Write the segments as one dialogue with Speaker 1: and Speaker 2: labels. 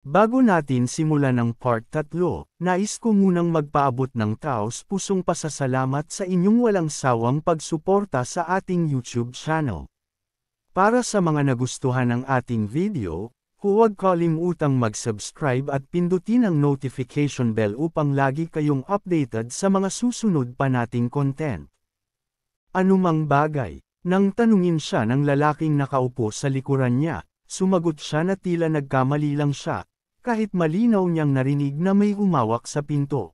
Speaker 1: Bago natin simulan ang part 3, nais ko munang magpaabot ng taos-pusong pasasalamat sa inyong walang sawang pagsuporta sa ating YouTube channel. Para sa mga nagustuhan ng ating video, huwag kalimutang mag-subscribe at pindutin ang notification bell upang lagi kayong updated sa mga susunod pa nating content. Anumang bagay, nang tanungin siya ng lalaking nakaupo sa likuran niya, sumagot siya na tila nagkamali lang siya, kahit malinaw niyang narinig na may humawak sa pinto.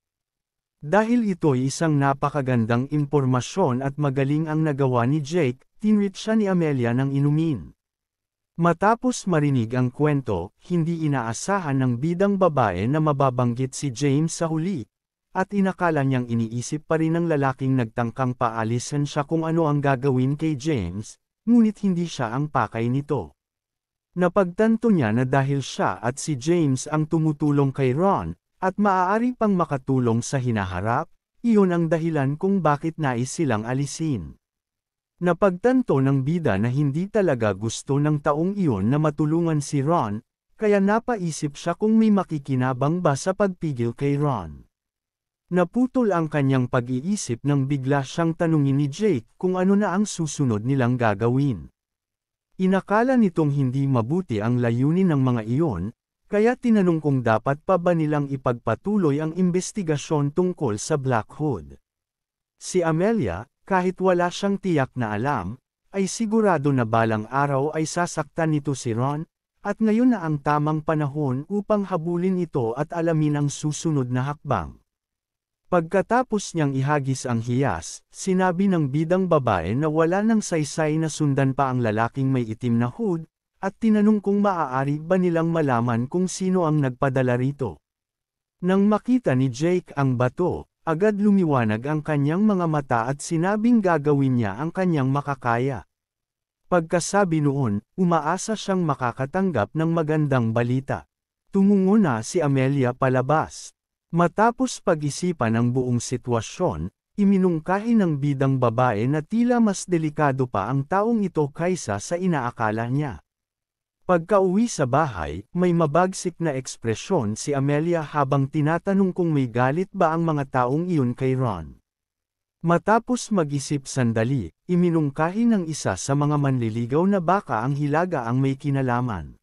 Speaker 1: Dahil ito'y isang napakagandang impormasyon at magaling ang nagawa ni Jake, tinreat siya ni Amelia ng inumin. Matapos marinig ang kwento, hindi inaasahan ng bidang babae na mababanggit si James sa huli, at inakala niyang iniisip pa rin ng lalaking nagtangkang paalisan siya kung ano ang gagawin kay James, ngunit hindi siya ang pakay nito. Napagtanto niya na dahil siya at si James ang tumutulong kay Ron, at maaari pang makatulong sa hinaharap, iyon ang dahilan kung bakit nais silang alisin. Napagtanto ng bida na hindi talaga gusto ng taong iyon na matulungan si Ron, kaya napaisip siya kung may makikinabang ba sa pagpigil kay Ron. Naputol ang kanyang pag-iisip nang bigla siyang tanungin ni Jake kung ano na ang susunod nilang gagawin. Inakala nitong hindi mabuti ang layunin ng mga iyon, kaya tinanong kung dapat pa ba nilang ipagpatuloy ang investigasyon tungkol sa Black Hood. Si Amelia, kahit wala siyang tiyak na alam, ay sigurado na balang araw ay sasaktan nito si Ron, at ngayon na ang tamang panahon upang habulin ito at alamin ang susunod na hakbang. Pagkatapos niyang ihagis ang hiyas, sinabi ng bidang babae na wala nang saysay na sundan pa ang lalaking may itim na hood, at tinanong kung maaari ba nilang malaman kung sino ang nagpadala rito. Nang makita ni Jake ang bato, agad lumiwanag ang kanyang mga mata at sinabing gagawin niya ang kanyang makakaya. Pagkasabi noon, umaasa siyang makakatanggap ng magandang balita. Tumungo na si Amelia palabas. Matapos pag-isipan ang buong sitwasyon, iminungkahi ng bidang babae na tila mas delikado pa ang taong ito kaysa sa inaakala niya. Pagkauwi sa bahay, may mabagsik na ekspresyon si Amelia habang tinatanong kung may galit ba ang mga taong iyon kay Ron. Matapos mag-isip sandali, iminungkahi ng isa sa mga manliligaw na baka ang Hilaga ang may kinalaman.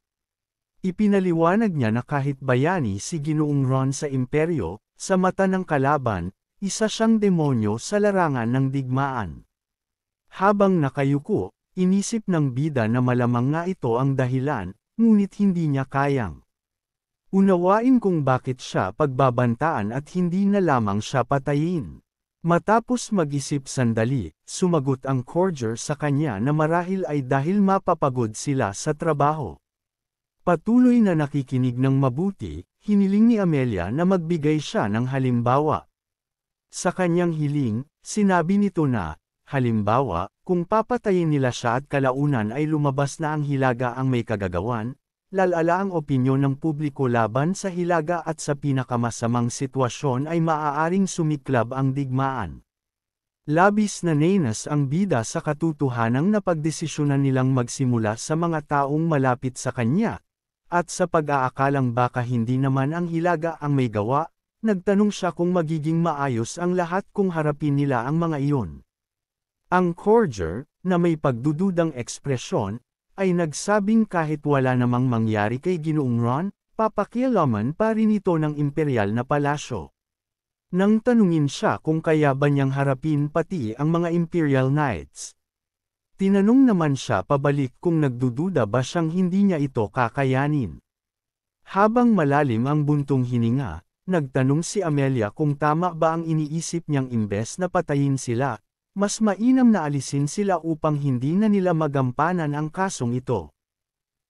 Speaker 1: Ipinaliwanag niya na kahit bayani si Ginoong Ron sa imperyo, sa mata ng kalaban, isa siyang demonyo sa larangan ng digmaan. Habang nakayuko, inisip ng bida na malamang nga ito ang dahilan, ngunit hindi niya kayang unawain kung bakit siya pagbabantaan at hindi na lamang siya patayin. Matapos mag-isip sandali, sumagot ang Corger sa kanya na marahil ay dahil mapapagod sila sa trabaho. Patuloy na nakikinig ng mabuti, hiniling ni Amelia na magbigay siya ng halimbawa. Sa kanyang hiling, sinabi nito na, halimbawa, kung papatayin nila siya at kalaunan ay lumabas na ang Hilaga ang may kagagawan, lalala ang opinyon ng publiko laban sa Hilaga at sa pinakamasamang sitwasyon ay maaaring sumiklab ang digmaan. Labis na nainas ang bida sa katotohanang napagdesisyonan nilang magsimula sa mga taong malapit sa kanya. At sa pag-aakalang baka hindi naman ang Hilaga ang may gawa, nagtanong siya kung magiging maayos ang lahat kung harapin nila ang mga iyon. Ang Corger, na may pagdududang ekspresyon, ay nagsabing kahit wala namang mangyari kay Ginoong Ron, papakialaman pa rin ito ng imperial na palasyo. Nang tanungin siya kung kaya ba niyang harapin pati ang mga Imperial Knights. Tinanong naman siya pabalik kung nagdududa ba siyang hindi niya ito kakayanin. Habang malalim ang buntong hininga, nagtanong si Amelia kung tama ba ang iniisip niyang imbes na patayin sila, mas mainam na alisin sila upang hindi na nila magampanan ang kasong ito.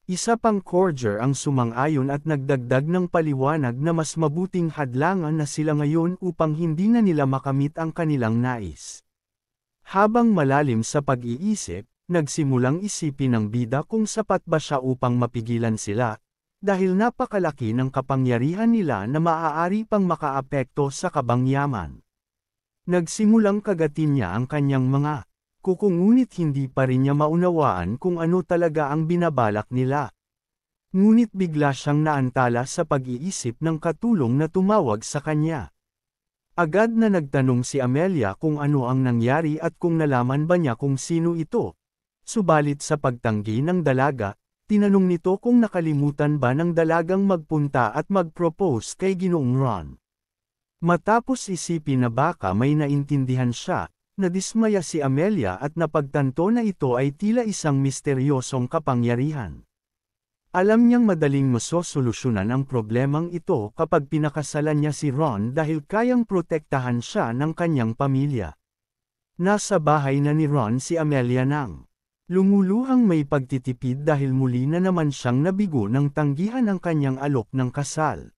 Speaker 1: Isa pang Corger ang sumang-ayon at nagdagdag ng paliwanag na mas mabuting hadlangan na sila ngayon upang hindi na nila makamit ang kanilang nais. Habang malalim sa pag-iisip, nagsimulang isipin ng bida kung sapat ba siya upang mapigilan sila, dahil napakalaki ng kapangyarihan nila na maaari pang makaapekto sa kabangyaman. Nagsimulang kagatin niya ang kanyang mga kuko ngunit hindi pa rin niya maunawaan kung ano talaga ang binabalak nila. Ngunit bigla siyang naantala sa pag-iisip ng katulong na tumawag sa kanya. Agad na nagtanong si Amelia kung ano ang nangyari at kung nalaman ba niya kung sino ito. Subalit sa pagtanggi ng dalaga, tinanong nito kung nakalimutan ba ng dalagang magpunta at mag-propose kay Ginoong Ron. Matapos isipin na baka may naintindihan siya, nadismaya si Amelia at napagtanto na ito ay tila isang misteryosong kapangyarihan. Alam niyang madaling masosolusyonan ang problemang ito kapag pinakasalan niya si Ron dahil kayang protektahan siya ng kanyang pamilya. Nasa bahay na ni Ron si Amelia nang lumuluhang may pagtitipid dahil muli na naman siyang nabigo ng tanggihan ang kanyang alok ng kasal.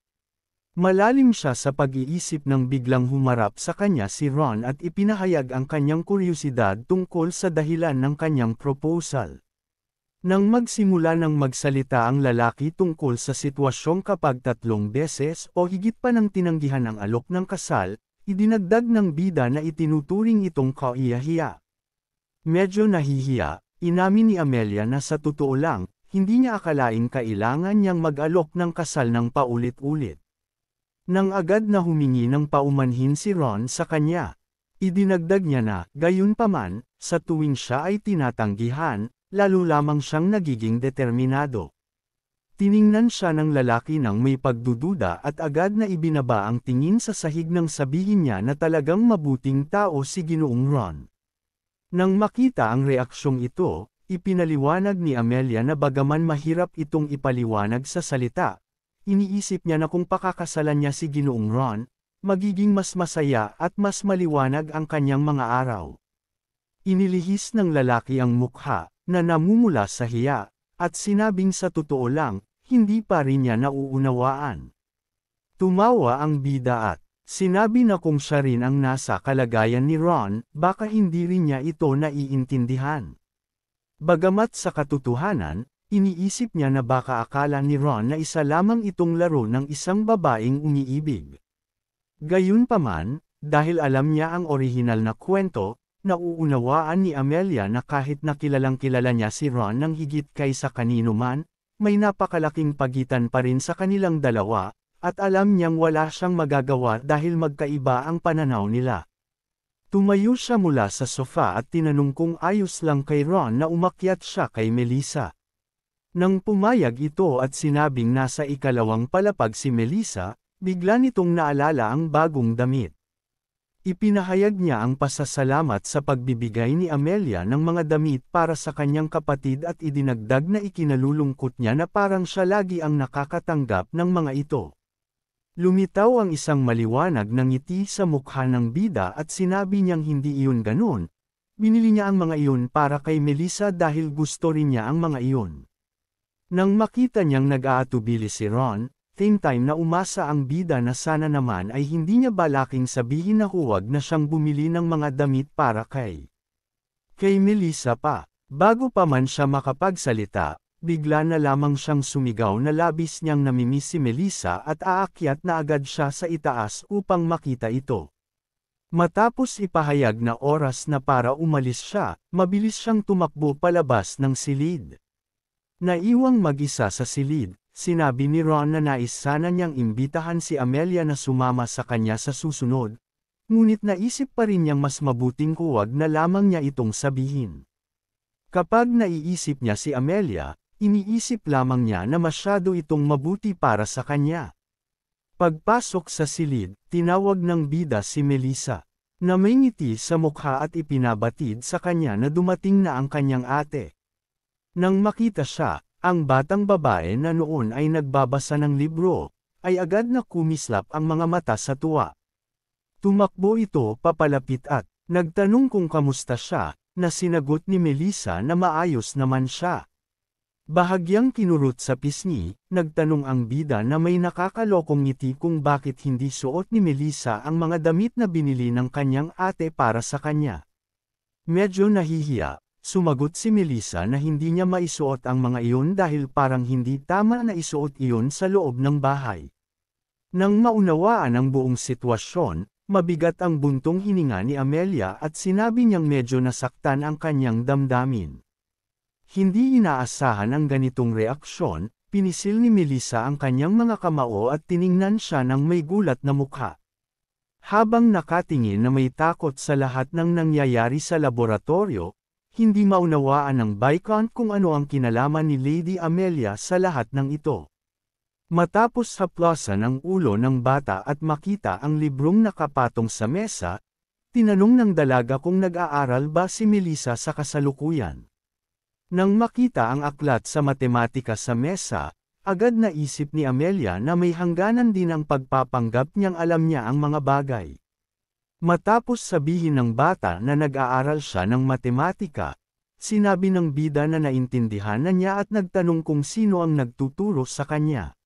Speaker 1: Malalim siya sa pag-iisip nang biglang humarap sa kanya si Ron at ipinahayag ang kanyang kuryosidad tungkol sa dahilan ng kanyang proposal. Nang magsimula ng magsalita ang lalaki tungkol sa sitwasyong kapag 3 beses o higit pa ng tinanggihan ang alok ng kasal, idinagdag ng bida na itinuturing itong kahiyahiya. Medyo nahihiya, inamin ni Amelia na sa totoo lang, hindi niya akalaing kailangan niyang mag-alok ng kasal ng paulit-ulit. Nang agad na humingi ng paumanhin si Ron sa kanya, idinagdag niya na, gayunpaman, sa tuwing siya ay tinatanggihan, lalo lamang siyang nagiging determinado. Tiningnan siya ng lalaki nang may pagdududa at agad na ibinaba ang tingin sa sahig nang sabihin niya na talagang mabuting tao si Ginoong Ron. Nang makita ang reaksyong ito, ipinaliwanag ni Amelia na bagaman mahirap itong ipaliwanag sa salita, iniisip niya na kung pakakasalan niya si Ginoong Ron, magiging mas masaya at mas maliwanag ang kanyang mga araw. Inilihis ng lalaki ang mukha, na namumula sa hiya, at sinabing sa totoo lang, hindi pa rin niya nauunawaan. Tumawa ang bida at sinabi na kung siya rin ang nasa kalagayan ni Ron, baka hindi rin niya ito naiintindihan. Bagamat sa katotohanan, iniisip niya na baka akala ni Ron na isa lamang itong laro ng isang babaeng umiibig. Gayunpaman, dahil alam niya ang orihinal na kwento, nauunawaan ni Amelia na kahit na kilalang-kilala niya si Ron ng higit kaysa kanino man, may napakalaking pagitan pa rin sa kanilang dalawa, at alam niyang wala siyang magagawa dahil magkaiba ang pananaw nila. Tumayo siya mula sa sofa at tinanong kung ayos lang kay Ron na umakyat siya kay Melissa. Nang pumayag ito at sinabing nasa ikalawang palapag si Melissa, bigla nitong naalala ang bagong damit. Ipinahayag niya ang pasasalamat sa pagbibigay ni Amelia ng mga damit para sa kanyang kapatid at idinagdag na ikinalulungkot niya na parang siya lagi ang nakakatanggap ng mga ito. Lumitaw ang isang maliwanag na ngiti sa mukha ng bida at sinabi niyang hindi iyon ganun. Binili niya ang mga iyon para kay Melissa dahil gusto rin niya ang mga iyon. Nang makita niyang nag-aatubili si Ron, same time na umasa ang bida na sana naman ay hindi niya balaking sabihin na huwag na siyang bumili ng mga damit para kay Melissa pa. Bago pa man siya makapagsalita, bigla na lamang siyang sumigaw na labis niyang namimiss si Melissa at aakyat na agad siya sa itaas upang makita ito. Matapos ipahayag na oras na para umalis siya, mabilis siyang tumakbo palabas ng silid. Naiwang mag-isa sa silid, sinabi ni Ron na nais sana niyang imbitahan si Amelia na sumama sa kanya sa susunod, ngunit naisip pa rin niyang mas mabuting huwag na lamang niya itong sabihin. Kapag naiisip niya si Amelia, iniisip lamang niya na masyado itong mabuti para sa kanya. Pagpasok sa silid, tinawag ng bida si Melissa, na may ngiti sa mukha at ipinabatid sa kanya na dumating na ang kanyang ate. Nang makita siya, ang batang babae na noon ay nagbabasa ng libro, ay agad na kumislap ang mga mata sa tuwa. Tumakbo ito papalapit at nagtanong kung kamusta siya, na sinagot ni Melissa na maayos naman siya. Bahagyang kinurot sa pisngi, nagtanong ang bida na may nakakalokong ngiti kung bakit hindi suot ni Melissa ang mga damit na binili ng kanyang ate para sa kanya. Medyo nahihiya. Sumagot si Melissa na hindi niya maisuot ang mga iyon dahil parang hindi tama na isuot iyon sa loob ng bahay. Nang maunawaan ang buong sitwasyon, mabigat ang buntong hininga ni Amelia at sinabi niyang medyo nasaktan ang kanyang damdamin. Hindi inaasahan ang ganitong reaksyon, Pinisil ni Melissa ang kanyang mga kamao at tiningnan siya ng may gulat na mukha. Habang nakatingin na may takot sa lahat ng nangyayari sa laboratorio, hindi maunawaan ng Viscount kung ano ang kinalaman ni Lady Amelia sa lahat ng ito. Matapos haplasan ang ulo ng bata at makita ang librong nakapatong sa mesa, tinanong ng dalaga kung nag-aaral ba si Melissa sa kasalukuyan. Nang makita ang aklat sa matematika sa mesa, agad naisip ni Amelia na may hangganan din ang pagpapanggap niyang alam niya ang mga bagay. Matapos sabihin ng bata na nag-aaral siya ng matematika, sinabi ng bida na naintindihan na niya at nagtanong kung sino ang nagtuturo sa kanya.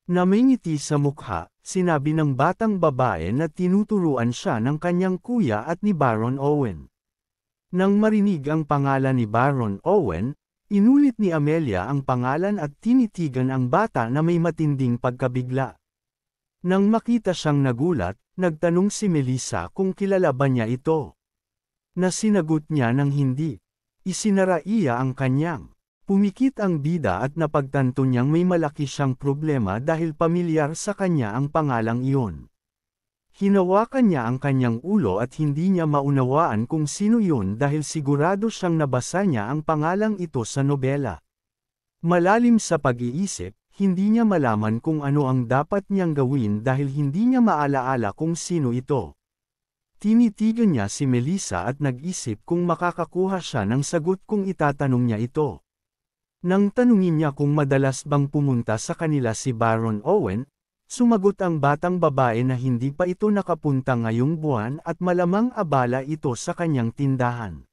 Speaker 1: Na may ngiti sa mukha, sinabi ng batang babae na tinuturuan siya ng kanyang kuya at ni Baron Owen. Nang marinig ang pangalan ni Baron Owen, inulit ni Amelia ang pangalan at tinitigan ang bata na may matinding pagkabigla. Nang makita siyang nagulat, nagtanong si Melissa kung kilala ba niya ito. Nasinagot niya ng hindi. Isinara iya ang kanyang. Pumikit ang bida at napagtanto niyang may malaki siyang problema dahil pamilyar sa kanya ang pangalang iyon. Hinawakan niya ang kanyang ulo at hindi niya maunawaan kung sino yun dahil sigurado siyang nabasa niya ang pangalang ito sa nobela. Malalim sa pag-iisip, hindi niya malaman kung ano ang dapat niyang gawin dahil hindi niya maalaala kung sino ito. Tinitigan niya si Melissa at nag-isip kung makakakuha siya ng sagot kung itatanong niya ito. Nang tanungin niya kung madalas bang pumunta sa kanila si Baron Owen, sumagot ang batang babae na hindi pa ito nakapunta ngayong buwan at malamang abala ito sa kanyang tindahan.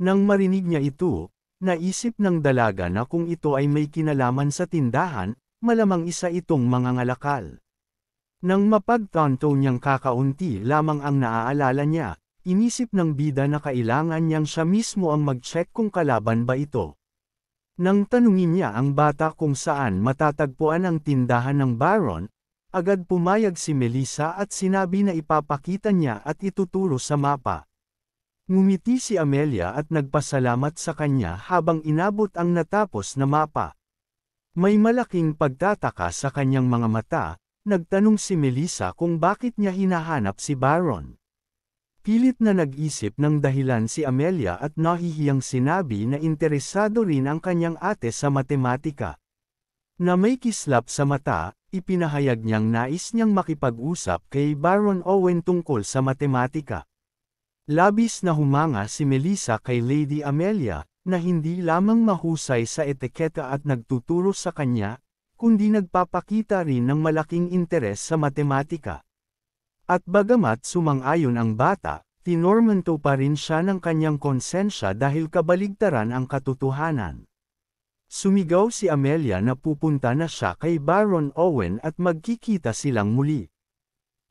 Speaker 1: Nang marinig niya ito, naisip ng dalaga na kung ito ay may kinalaman sa tindahan, malamang isa itong mangangalakal. Nang mapagtanto niyang kakaunti lamang ang naaalala niya, inisip ng bida na kailangan niyang siya mismo ang mag-check kung kalaban ba ito. Nang tanungin niya ang bata kung saan matatagpuan ang tindahan ng Baron, agad pumayag si Melissa at sinabi na ipapakita niya at ituturo sa mapa. Ngumiti si Amelia at nagpasalamat sa kanya habang inabot ang natapos na mapa. May malaking pagtataka sa kanyang mga mata, nagtanong si Melissa kung bakit niya hinahanap si Baron. Pilit na nag-isip ng dahilan si Amelia at nahihiyang sinabi na interesado rin ang kanyang ate sa matematika. Na may kislap sa mata, ipinahayag niyang nais niyang makipag-usap kay Baron Owen tungkol sa matematika. Labis na humanga si Melissa kay Lady Amelia, na hindi lamang mahusay sa etiketa at nagtuturo sa kanya, kundi nagpapakita rin ng malaking interes sa matematika. At bagamat sumang-ayon ang bata, tinormento pa rin siya ng kanyang konsensya dahil kabaligtaran ang katotohanan. Sumigaw si Amelia na pupunta na siya kay Baron Owen at magkikita silang muli.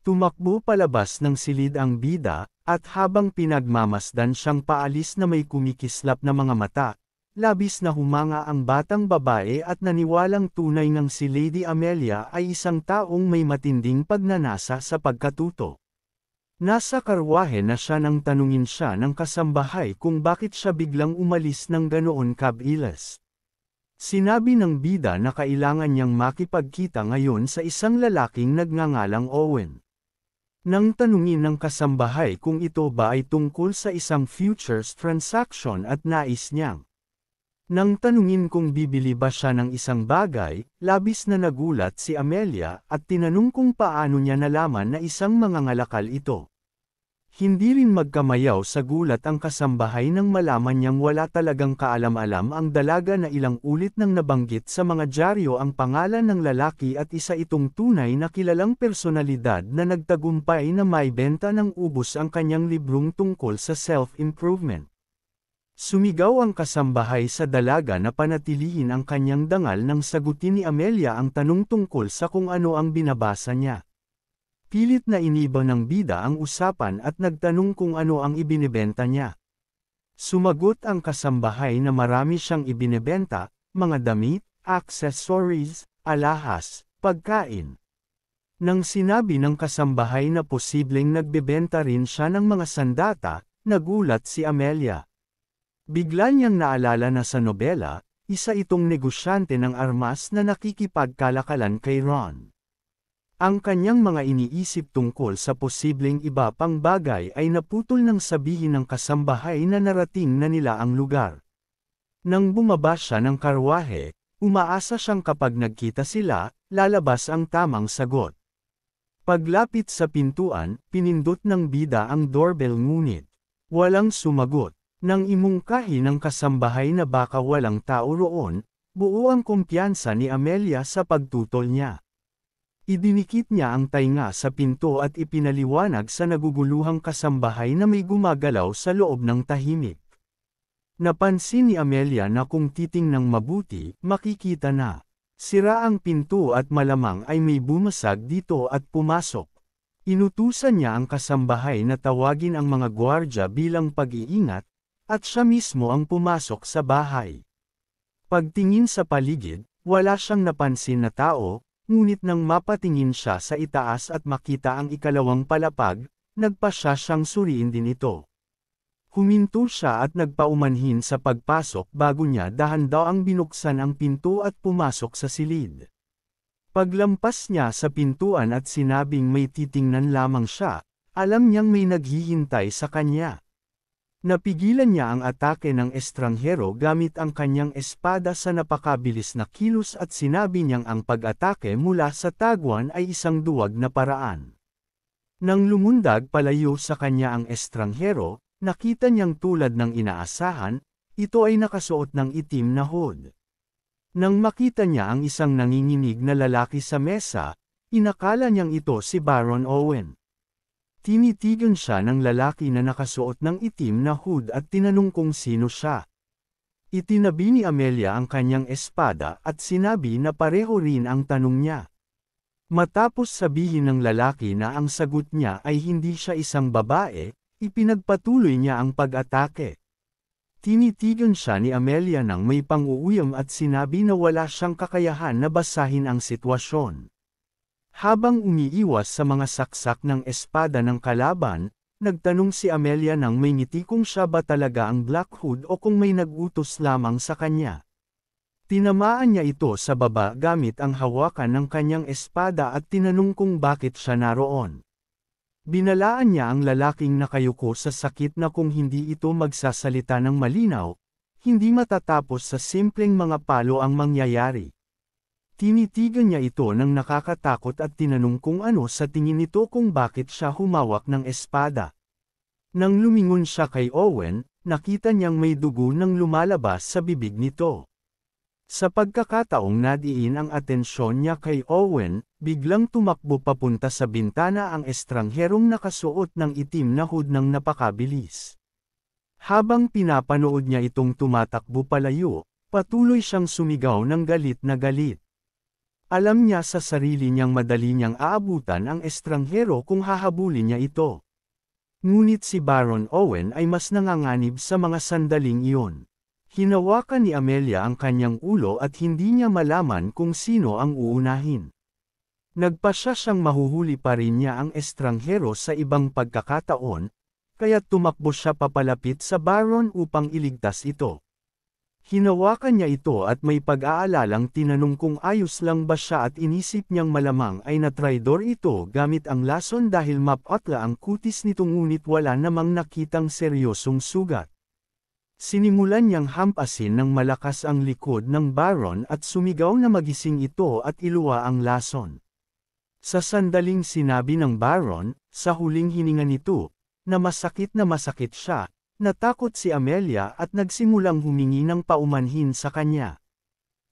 Speaker 1: Tumakbo palabas ng silid ang bida, at habang pinagmamasdan siyang paalis na may kumikislap na mga mata, labis na humanga ang batang babae at naniwalang tunay ngang si Lady Amelia ay isang taong may matinding pagnanasa sa pagkatuto. Nasa karwahe na siya nang tanungin siya ng kasambahay kung bakit siya biglang umalis ng ganoon kabilis. Sinabi ng bida na kailangan niyang makipagkita ngayon sa isang lalaking nagngangalang Owen. Nang tanungin ng kasambahay kung ito ba ay tungkol sa isang futures transaction at nais niyang. Nang tanungin kung bibili ba siya ng isang bagay, labis na nagulat si Amelia at tinanong kung paano niya nalaman na isang mangangalakal ito. Hindi rin magkamayaw sa gulat ang kasambahay nang malaman niyang wala talagang kaalam-alam ang dalaga na ilang ulit nang nabanggit sa mga dyaryo ang pangalan ng lalaki at isa itong tunay na kilalang personalidad na nagtagumpay na maibenta ng ubos ang kanyang librong tungkol sa self-improvement. Sumigaw ang kasambahay sa dalaga na panatilihin ang kanyang dangal nang sagutin ni Amelia ang tanong tungkol sa kung ano ang binabasa niya. Pilit na iniba ng bida ang usapan at nagtanong kung ano ang ibinebenta niya. Sumagot ang kasambahay na marami siyang ibinebenta, mga damit, accessories, alahas, pagkain. Nang sinabi ng kasambahay na posibleng nagbebenta rin siya ng mga sandata, nagulat si Amelia. Bigla niyang naalala na sa nobela, isa itong negosyante ng armas na nakikipagkalakalan kay Ron. Ang kanyang mga iniisip tungkol sa posibleng iba pang bagay ay naputol nang sabihin ng kasambahay na narating na nila ang lugar. Nang bumaba siya ng karwahe, umaasa siyang kapag nagkita sila, lalabas ang tamang sagot. Paglapit sa pintuan, pinindot ng bida ang doorbell ngunit walang sumagot. Nang imungkahi ng kasambahay na baka walang tao roon, buo ang kumpiyansa ni Amelia sa pagtutol niya. Idinikit niya ang tainga sa pinto at ipinaliwanag sa naguguluhang kasambahay na may gumagalaw sa loob ng tahimik. Napansin ni Amelia na kung titingnang mabuti, makikita na sira ang pinto at malamang ay may bumasag dito at pumasok. Inutusan niya ang kasambahay na tawagin ang mga gwardya bilang pag-iingat, at siya mismo ang pumasok sa bahay. Pagtingin sa paligid, wala siyang napansin na tao, ngunit nang mapatingin siya sa itaas at makita ang ikalawang palapag, nagpasya siyang suriin din ito. Huminto siya at nagpaumanhin sa pagpasok bago niya dahan-dahang binuksan ang pinto at pumasok sa silid. Paglampas niya sa pintuan at sinabing may titingnan lamang siya, alam niyang may naghihintay sa kanya. Napigilan niya ang atake ng estranghero gamit ang kanyang espada sa napakabilis na kilos at sinabi niyang ang pag-atake mula sa tagwan ay isang duwag na paraan. Nang lumundag palayo sa kanya ang estranghero, nakita niyang tulad ng inaasahan, ito ay nakasuot ng itim na hood. Nang makita niya ang isang nanginginig na lalaki sa mesa, inakala niyang ito si Baron Owen. Tinitigan siya ng lalaki na nakasuot ng itim na hood at tinanong kung sino siya. Itinabi ni Amelia ang kanyang espada at sinabi na pareho rin ang tanong niya. Matapos sabihin ng lalaki na ang sagot niya ay hindi siya isang babae, ipinagpatuloy niya ang pag-atake. Tinitigan siya ni Amelia nang may pang-uuyam at sinabi na wala siyang kakayahan na basahin ang sitwasyon. Habang umiiwas sa mga saksak ng espada ng kalaban, nagtanong si Amelia nang may ngiti kung siya ba talaga ang Black Hood o kung may nag-utos lamang sa kanya. Tinamaan niya ito sa baba gamit ang hawakan ng kanyang espada at tinanong kung bakit siya naroon. Binalaan niya ang lalaking nakayuko sa sakit na kung hindi ito magsasalita ng malinaw, hindi matatapos sa simpleng mga palo ang mangyayari. Tinitigan niya ito ng nakakatakot at tinanong kung ano sa tingin nito kung bakit siya humawak ng espada. Nang lumingon siya kay Owen, nakita niyang may dugo nang lumalabas sa bibig nito. Sa pagkakataong nadiin ang atensyon niya kay Owen, biglang tumakbo papunta sa bintana ang estrangherong nakasuot ng itim na hood ng napakabilis. Habang pinapanood niya itong tumatakbo palayo, patuloy siyang sumigaw ng galit na galit. Alam niya sa sarili niyang madali niyang aabutan ang estranghero kung hahabulin niya ito. Ngunit si Baron Owen ay mas nanganganib sa mga sandaling iyon. Hinawakan ni Amelia ang kanyang ulo at hindi niya malaman kung sino ang uunahin. Nagpasya siyang mahuhuli pa rin niya ang estranghero sa ibang pagkakataon, kaya tumakbo siya papalapit sa Baron upang iligtas ito. Hinawakan niya ito at may pag-aalalang tinanong kung ayos lang ba siya at inisip niyang malamang ay natraidor ito gamit ang lason dahil mapatla ang kutis nito ngunit wala namang nakitang seryosong sugat. Sinimulan niyang hampasin ng malakas ang likod ng Baron at sumigaw na magising ito at iluwa ang lason. Sa sandaling sinabi ng Baron, sa huling hininga nito, na masakit siya, natakot si Amelia at nagsimulang humingi ng paumanhin sa kanya.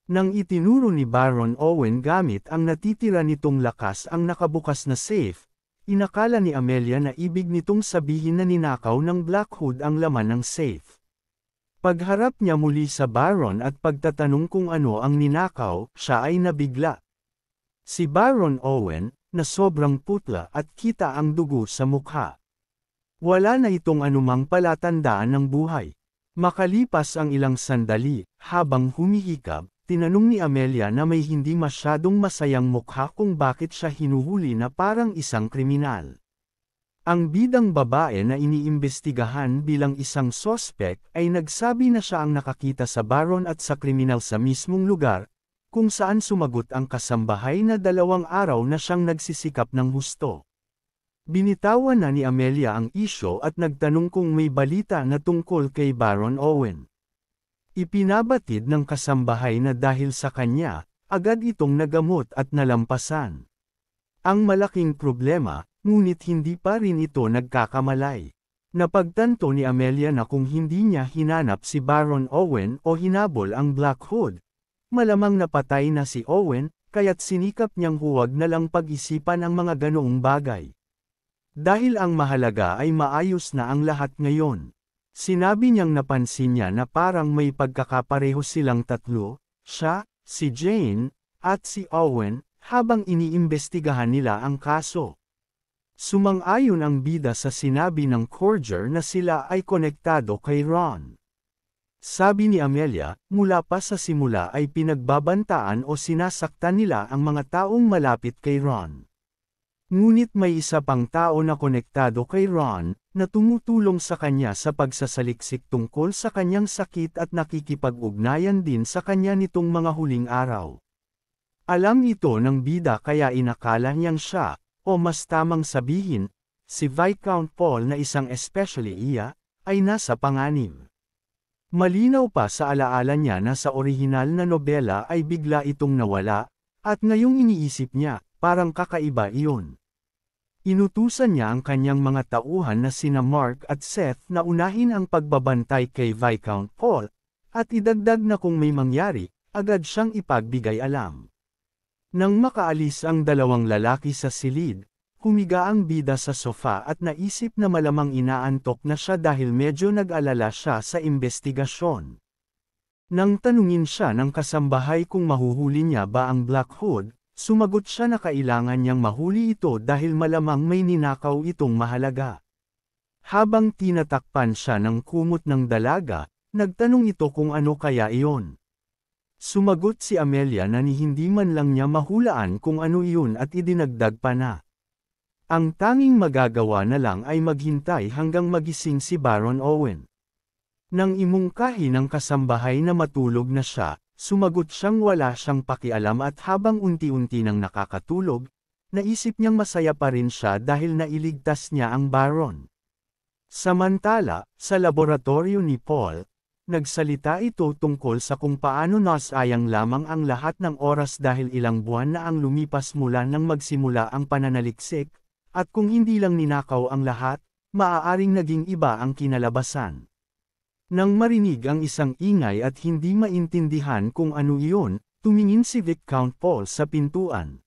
Speaker 1: Nang itinuro ni Baron Owen gamit ang natitira nitong lakas ang nakabukas na safe, inakala ni Amelia na ibig nitong sabihin na ninakaw ng Black Hood ang laman ng safe. Pagharap niya muli sa Baron at pagtatanong kung ano ang ninakaw, siya ay nabigla. Si Baron Owen, na sobrang putla at kita ang dugo sa mukha. Wala na itong anumang palatandaan ng buhay. Makalipas ang ilang sandali, habang humihikab, tinanong ni Amelia na may hindi masyadong masayang mukha kung bakit siya hinuhuli na parang isang kriminal. Ang bidang babae na iniimbestigahan bilang isang sospek ay nagsabi na siya ang nakakita sa baron at sa kriminal sa mismong lugar, kung saan sumagot ang kasambahay na 2 araw na siyang nagsisikap ng husto. Binitawan na ni Amelia ang isyo at nagtanong kung may balita na tungkol kay Baron Owen. Ipinabatid ng kasambahay na dahil sa kanya, agad itong nagamot at nalampasan. Ang malaking problema, ngunit hindi pa rin ito nagkakamalay. Napagtanto ni Amelia na kung hindi niya hinanap si Baron Owen o hinabol ang Black Hood, malamang napatay na si Owen, kaya't sinikap niyang huwag na lang pag-isipan ang mga ganoong bagay. Dahil ang mahalaga ay maayos na ang lahat ngayon. Sinabi niyang napansin niya na parang may pagkakapareho silang tatlo, siya, si Jane, at si Owen, habang iniimbestigahan nila ang kaso. Sumang-ayon ang bida sa sinabi ng Cordier na sila ay konektado kay Ron. Sabi ni Amelia, mula pa sa simula ay pinagbabantaan o sinasaktan nila ang mga taong malapit kay Ron. Ngunit may isa pang tao na konektado kay Ron, na tumutulong sa kanya sa pagsasaliksik tungkol sa kanyang sakit at nakikipag-ugnayan din sa kanya nitong mga huling araw. Alam ito ng bida kaya inakala niyang siya, o mas tamang sabihin, si Viscount Paul na isang especially iya, ay nasa panganib. Malinaw pa sa alaala niya na sa orihinal na nobela ay bigla itong nawala, at ngayong iniisip niya, parang kakaiba iyon. Inutusan niya ang kanyang mga tauhan na sina Mark at Seth na unahin ang pagbabantay kay Viscount Paul, at idagdag na kung may mangyari, agad siyang ipagbigay alam. Nang makaalis ang 2 lalaki sa silid, humiga ang bida sa sofa at naisip na malamang inaantok na siya dahil medyo nag-alala siya sa imbestigasyon. Nang tanungin siya ng kasambahay kung mahuhuli niya ba ang Black Hood, sumagot siya na kailangan niyang mahuli ito dahil malamang may ninakaw itong mahalaga. Habang tinatakpan siya ng kumot ng dalaga, nagtanong ito kung ano kaya iyon. Sumagot si Amelia na hindi man lang niya mahulaan kung ano iyon at idinagdag pa na. Ang tanging magagawa na lang ay maghintay hanggang magising si Baron Owen. Nang imungkahi ng kasambahay na matulog na siya, sumagot siyang wala siyang pakialam at habang unti-unti nang nakakatulog, naisip niyang masaya pa rin siya dahil nailigtas niya ang Baron. Samantala, sa laboratorio ni Paul, nagsalita ito tungkol sa kung paano nasayang lamang ang lahat ng oras dahil ilang buwan na ang lumipas mula nang magsimula ang pananaliksik, at kung hindi lang ninakaw ang lahat, maaaring naging iba ang kinalabasan. Nang marinig ang isang ingay at hindi maintindihan kung ano iyon, tumingin si Viscount Paul sa pintuan.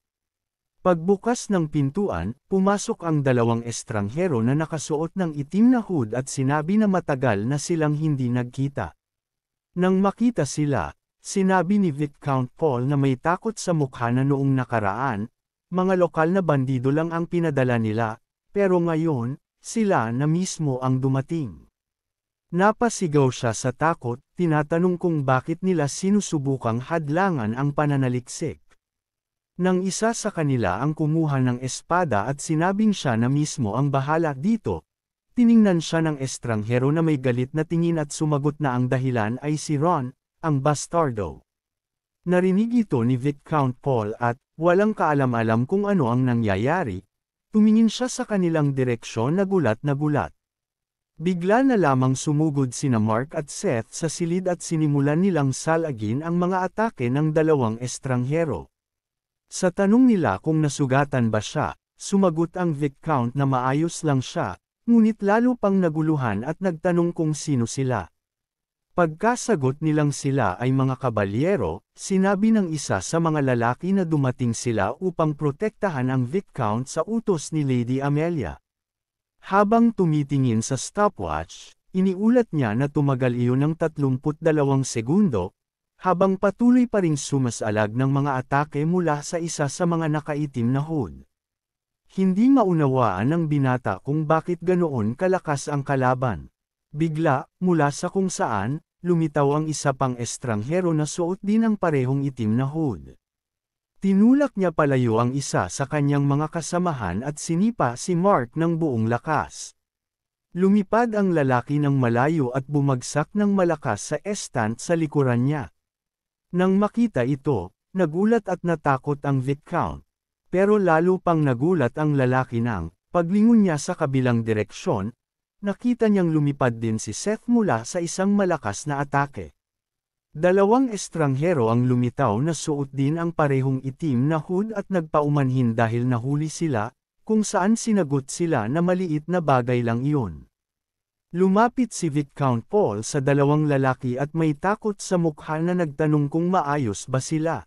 Speaker 1: Pagbukas ng pintuan, pumasok ang 2 estranghero na nakasuot ng itim na hood at sinabi na matagal na silang hindi nagkita. Nang makita sila, sinabi ni Viscount Paul na may takot sa mukha na noong nakaraan, mga lokal na bandido lang ang pinadala nila, pero ngayon, sila na mismo ang dumating. Napasigaw siya sa takot, tinatanong kung bakit nila sinusubukang hadlangan ang pananaliksik. Nang isa sa kanila ang kumuha ng espada at sinabing siya na mismo ang bahala dito, tiningnan siya ng estranghero na may galit na tingin at sumagot na ang dahilan ay si Ron, ang bastardo. Narinig ito ni Viscount Paul at, walang kaalam-alam kung ano ang nangyayari, tumingin siya sa kanilang direksyon na gulat na gulat. Bigla na lamang sumugod sina Mark at Seth sa silid at sinimulan nilang salagin ang mga atake ng 2 estranghero. Sa tanong nila kung nasugatan ba siya, sumagot ang Viscount na maayos lang siya, ngunit lalo pang naguluhan at nagtanong kung sino sila. Pagkasagot nilang sila ay mga kabalyero, sinabi ng isa sa mga lalaki na dumating sila upang protektahan ang Viscount sa utos ni Lady Amelia. Habang tumitingin sa stopwatch, iniulat niya na tumagal iyon ng 32 segundo, habang patuloy pa ring sumasalag ng mga atake mula sa isa sa mga nakaitim na hood. Hindi maunawaan ng binata kung bakit ganoon kalakas ang kalaban. Bigla, mula sa kung saan, lumitaw ang isa pang estranghero na suot din ang parehong itim na hood. Tinulak niya palayo ang isa sa kanyang mga kasamahan at sinipa si Mark ng buong lakas. Lumipad ang lalaki ng malayo at bumagsak ng malakas sa estant sa likuran niya. Nang makita ito, nagulat at natakot ang Viscount. Pero lalo pang nagulat ang lalaki nang, paglingon niya sa kabilang direksyon, nakita niyang lumipad din si Seth mula sa isang malakas na atake. Dalawang estranghero ang lumitaw na suot din ang parehong itim na hood at nagpaumanhin dahil nahuli sila, kung saan sinagot sila na maliit na bagay lang iyon. Lumapit si Viscount Paul sa dalawang lalaki at may takot sa mukha na nagtanong kung maayos ba sila.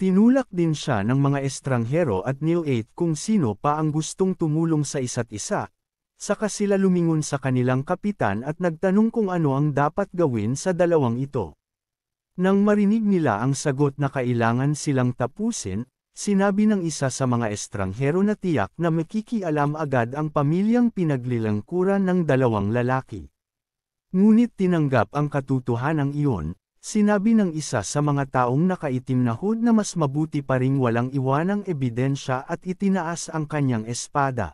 Speaker 1: Tinulak din siya ng mga estranghero at nilate kung sino pa ang gustong tumulong sa isa't isa, saka sila lumingon sa kanilang kapitan at nagtanong kung ano ang dapat gawin sa dalawang ito. Nang marinig nila ang sagot na kailangan silang tapusin, sinabi ng isa sa mga estranghero na tiyak na makikialam agad ang pamilyang pinaglilangkuran ng dalawang lalaki. Ngunit tinanggap ang katotohanan iyon, sinabi ng isa sa mga taong nakaitim na hood na mas mabuti pa ring walang iwanang ebidensya at itinaas ang kanyang espada.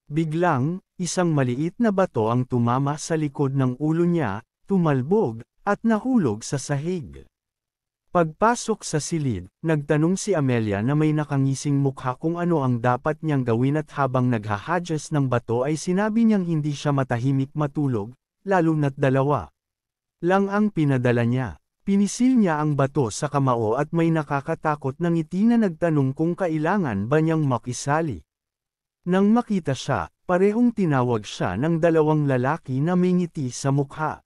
Speaker 1: Biglang, isang maliit na bato ang tumama sa likod ng ulo niya, tumalbog, at nahulog sa sahig. Pagpasok sa silid, nagtanong si Amelia na may nakangising mukha kung ano ang dapat niyang gawin at habang naghahadjust ng bato ay sinabi niyang hindi siya matahimik matulog, lalo na't dalawa lang ang pinadala niya. Pinisil niya ang bato sa kamao at may nakakatakot na ngiti na nagtanong kung kailangan ba niyang makisali. Nang makita siya, parehong tinawag siya ng dalawang lalaki na may ngiti sa mukha.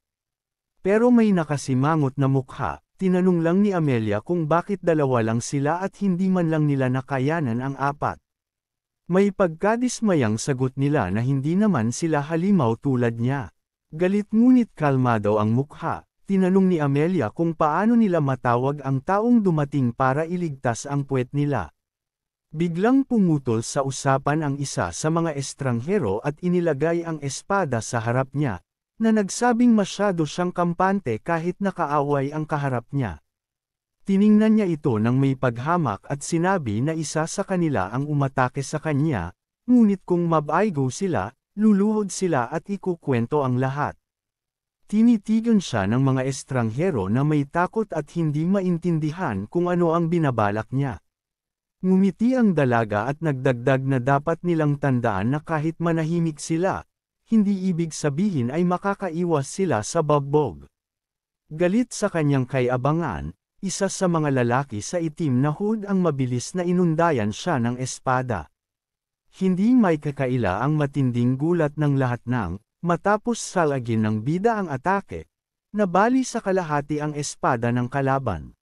Speaker 1: Pero may nakasimangot na mukha, tinanong lang ni Amelia kung bakit dalawa lang sila at hindi man lang nila nakayanan ang apat. May pagkadismayang sagot nila na hindi naman sila halimaw tulad niya. Galit ngunit kalmado ang mukha, tinanong ni Amelia kung paano nila matawag ang taong dumating para iligtas ang puwet nila. Biglang pumutol sa usapan ang isa sa mga estranghero at inilagay ang espada sa harap niya, na nagsabing masyado siyang kampante kahit nakaaway ang kaharap niya. Tiningnan niya ito ng may paghamak at sinabi na isa sa kanila ang umatake sa kanya, ngunit kung mabaigo sila, luluhod sila at ikukwento ang lahat. Tinitigan siya ng mga estranghero na may takot at hindi maintindihan kung ano ang binabalak niya. Ngumiti ang dalaga at nagdagdag na dapat nilang tandaan na kahit manahimik sila, hindi ibig sabihin ay makakaiwas sila sa bagbog. Galit sa kanyang kay-abangan, isa sa mga lalaki sa itim na hood ang mabilis na inundayan siya ng espada. Hindi may kakaila ang matinding gulat ng lahat ng, matapos salagin ng bida ang atake, nabali sa kalahati ang espada ng kalaban.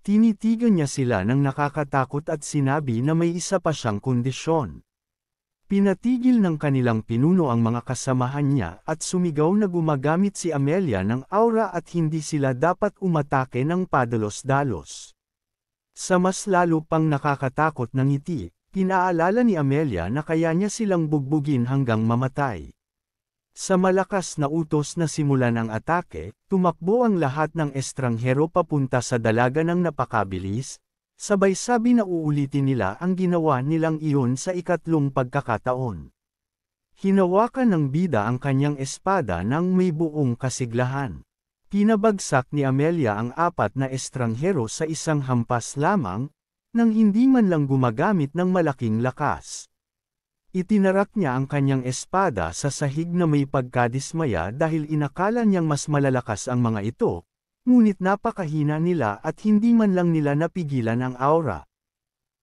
Speaker 1: Tinitigan niya sila ng nakakatakot at sinabi na may isa pa siyang kondisyon. Pinatigil ng kanilang pinuno ang mga kasamahan niya at sumigaw na gumagamit si Amelia ng aura at hindi sila dapat umatake ng padalos-dalos. Sa mas lalo pang nakakatakot na ngiti, pinaalala ni Amelia na kaya niya silang bugbugin hanggang mamatay. Sa malakas na utos na simulan ang atake, tumakbo ang lahat ng estranghero papunta sa dalaga ng napakabilis, sabay sabi na uulitin nila ang ginawa nilang iyon sa ikatlong pagkakataon. Hinawakan ng bida ang kanyang espada nang may buong kasiglahan. Pinabagsak ni Amelia ang apat na estranghero sa isang hampas lamang, nang hindi man lang gumagamit ng malaking lakas. Itinarak niya ang kanyang espada sa sahig na may pagkadismaya dahil inakala niyang mas malalakas ang mga ito, ngunit napakahina nila at hindi man lang nila napigilan ang aura.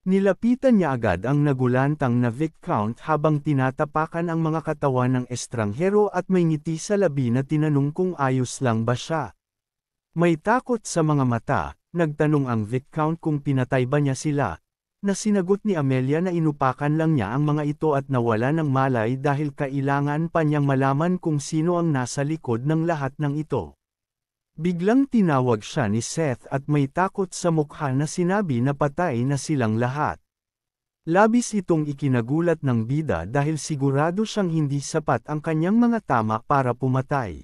Speaker 1: Nilapitan niya agad ang nagulantang na Viscount habang tinatapakan ang mga katawan ng estranghero at may ngiti sa labi na tinanong kung ayos lang ba siya. May takot sa mga mata, nagtanong ang Viscount kung pinatay ba niya sila, na sinagot ni Amelia na inupakan lang niya ang mga ito at nawala ng malay dahil kailangan pa niyang malaman kung sino ang nasa likod ng lahat ng ito. Biglang tinawag siya ni Seth at may takot sa mukha na sinabi na patay na silang lahat. Labis itong ikinagulat ng bida dahil sigurado siyang hindi sapat ang kanyang mga tama para pumatay.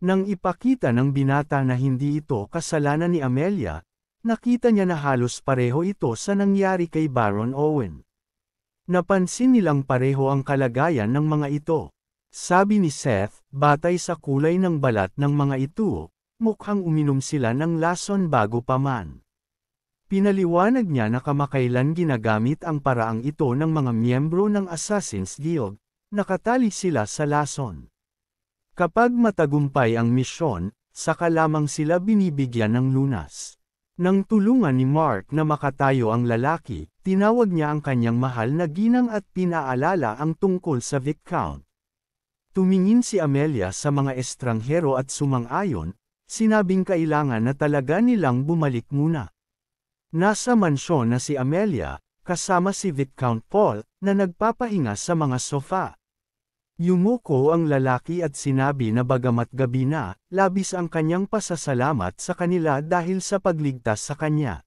Speaker 1: Nang ipakita ng binata na hindi ito kasalanan ni Amelia, nakita niya na halos pareho ito sa nangyari kay Baron Owen. Napansin nilang pareho ang kalagayan ng mga ito. Sabi ni Seth, batay sa kulay ng balat ng mga ito, mukhang uminom sila ng lason bago pa man. Pinaliwanag niya na kamakailan ginagamit ang paraang ito ng mga miyembro ng Assassin's Guild, nakatali sila sa lason. Kapag matagumpay ang misyon, saka lamang sila binibigyan ng lunas. Nang tulungan ni Mark na makatayo ang lalaki, tinawag niya ang kanyang mahal na ginang at pinaalala ang tungkol sa Viscount. Tumingin si Amelia sa mga estranghero at sumang-ayon, sinabing kailangan na talaga nilang bumalik muna. Nasa mansyon na si Amelia, kasama si Viscount Paul, na nagpapahinga sa mga sofa. Yumuko ang lalaki at sinabi na bagamat gabi na, labis ang kanyang pasasalamat sa kanila dahil sa pagligtas sa kanya.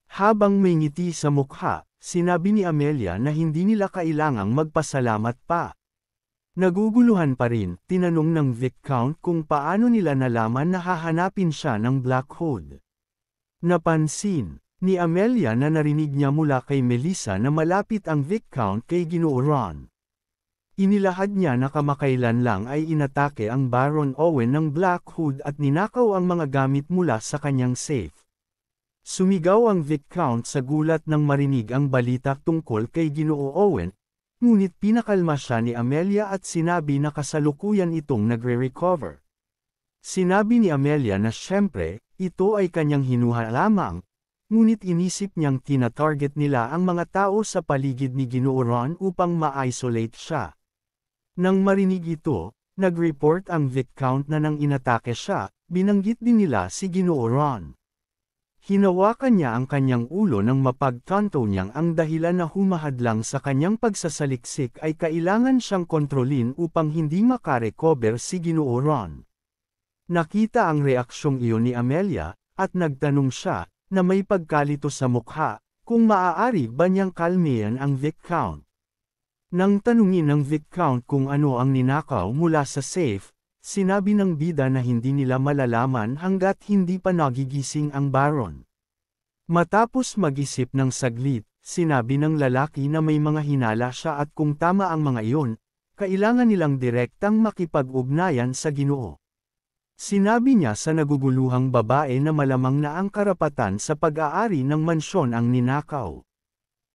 Speaker 1: Habang may ngiti sa mukha, sinabi ni Amelia na hindi nila kailangang magpasalamat pa. Naguguluhan pa rin, tinanong ng Viscount kung paano nila nalaman na hahanapin siya ng Black Hood. Napansin ni Amelia na narinig niya mula kay Melissa na malapit ang Viscount kay Ginoo Ron. Inilahad niya na kamakailan lang ay inatake ang Baron Owen ng Black Hood at ninakaw ang mga gamit mula sa kanyang safe. Sumigaw ang Viscount sa gulat nang marinig ang balita tungkol kay Ginoo Owen, ngunit pinakalma siya ni Amelia at sinabi na kasalukuyan itong nagre-recover. Sinabi ni Amelia na siyempre, ito ay kanyang hinuha lamang, ngunit inisip niyang tina-target nila ang mga tao sa paligid ni Ginoo Ron upang ma-isolate siya. Nang marinig ito, nag-report ang Viscount na nang inatake siya, binanggit din nila si Ginoo Ron. Hinawakan niya ang kanyang ulo nang mapagtanto niyang ang dahilan na humahadlang sa kanyang pagsasaliksik ay kailangan siyang kontrolin upang hindi makarecover si Ginoo Ron. Nakita ang reaksyong iyon ni Amelia, at nagtanong siya, na may pagkalito sa mukha, kung maaari ba niyang kalmehan ang Viscount. Nang tanungin ng Viscount kung ano ang ninakaw mula sa safe, sinabi ng bida na hindi nila malalaman hanggat hindi pa nagigising ang Baron. Matapos mag-isip ng saglit, sinabi ng lalaki na may mga hinala siya at kung tama ang mga iyon, kailangan nilang direktang makipag-ugnayan sa Ginoo. Sinabi niya sa naguguluhang babae na malamang na ang karapatan sa pag-aari ng mansyon ang ninakaw.